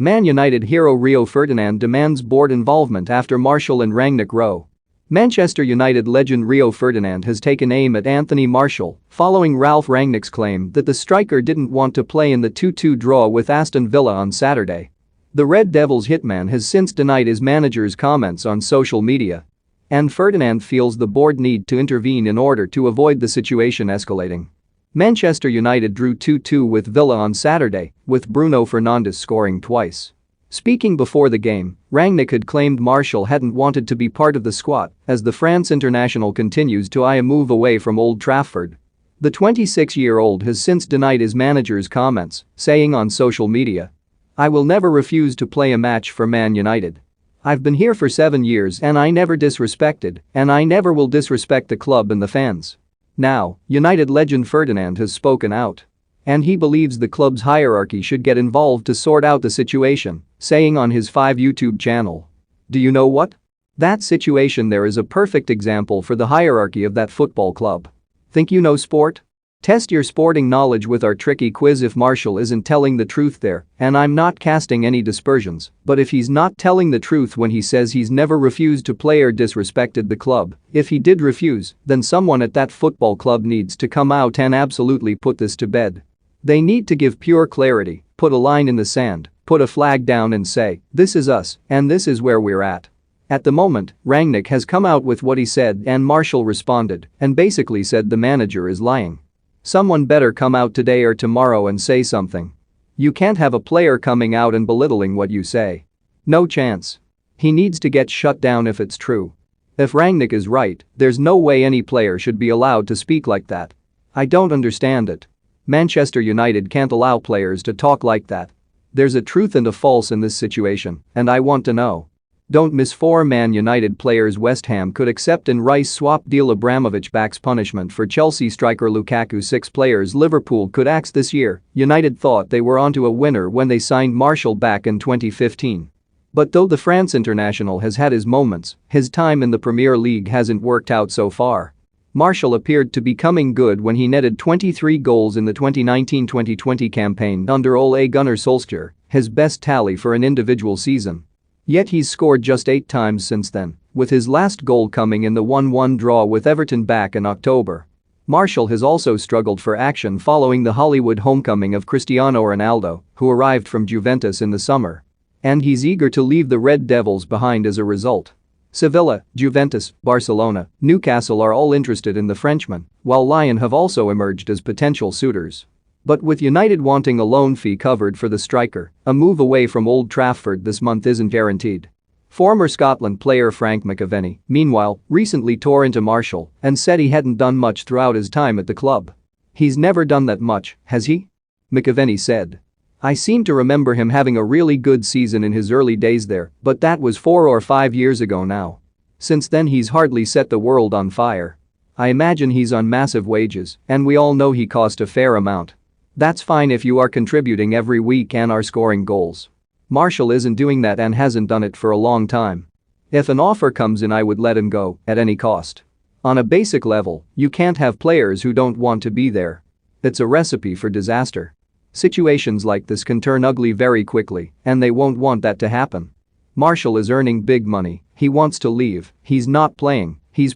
Man United hero Rio Ferdinand demands board involvement after Martial and Rangnick row. Manchester United legend Rio Ferdinand has taken aim at Anthony Martial following Ralph Rangnick's claim that the striker didn't want to play in the 2-2 draw with Aston Villa on Saturday. The Red Devils hitman has since denied his manager's comments on social media. And Ferdinand feels the board need to intervene in order to avoid the situation escalating. Manchester United drew 2-2 with Villa on Saturday, with Bruno Fernandes scoring twice. Speaking before the game, Rangnick had claimed Martial hadn't wanted to be part of the squad as the France international continues to eye a move away from Old Trafford. The 26-year-old has since denied his manager's comments, saying on social media, "I will never refuse to play a match for Man United. I've been here for 7 years and I never disrespected, and I never will disrespect the club and the fans." Now, United legend Ferdinand has spoken out. And he believes the club's hierarchy should get involved to sort out the situation, saying on his 5 YouTube channel, "Do you know what? That situation there is a perfect example for the hierarchy of that football club. Think you know sport? Test your sporting knowledge with our tricky quiz. If Martial isn't telling the truth there, and I'm not casting any dispersions, but if he's not telling the truth when he says he's never refused to play or disrespected the club, if he did refuse, then someone at that football club needs to come out and absolutely put this to bed. They need to give pure clarity, put a line in the sand, put a flag down and say, this is us and this is where we're at." At the moment, Rangnick has come out with what he said and Martial responded and basically said the manager is lying. Someone better come out today or tomorrow and say something. You can't have a player coming out and belittling what you say. No chance. He needs to get shut down if it's true. If Rangnick is right, there's no way any player should be allowed to speak like that. I don't understand it. Manchester United can't allow players to talk like that. There's a truth and a false in this situation, and I want to know. Don't miss 4 Man United players. West Ham could accept in Rice swap deal. Abramovich backs punishment for Chelsea striker Lukaku. 6 players Liverpool could axe this year. United thought they were onto a winner when they signed Martial back in 2015. But though the France international has had his moments, his time in the Premier League hasn't worked out so far. Martial appeared to be coming good when he netted 23 goals in the 2019-2020 campaign under Ole Gunnar Solskjaer, his best tally for an individual season. Yet he's scored just 8 times since then, with his last goal coming in the 1-1 draw with Everton back in October. Martial has also struggled for action following the Hollywood homecoming of Cristiano Ronaldo, who arrived from Juventus in the summer. And he's eager to leave the Red Devils behind as a result. Sevilla, Juventus, Barcelona, Newcastle are all interested in the Frenchman, while Lyon have also emerged as potential suitors. But with United wanting a loan fee covered for the striker, a move away from Old Trafford this month isn't guaranteed. Former Scotland player Frank McAvenny, meanwhile, recently tore into Martial and said he hadn't done much throughout his time at the club. "He's never done that much, has he?" McAvenny said. "I seem to remember him having a really good season in his early days there, but that was 4 or 5 years ago now. Since then he's hardly set the world on fire. I imagine he's on massive wages, and we all know he cost a fair amount. That's fine if you are contributing every week and are scoring goals. Martial isn't doing that and hasn't done it for a long time. If an offer comes in, I would let him go at any cost. On a basic level, you can't have players who don't want to be there. It's a recipe for disaster. Situations like this can turn ugly very quickly, and they won't want that to happen. Martial is earning big money, he wants to leave, he's not playing, he's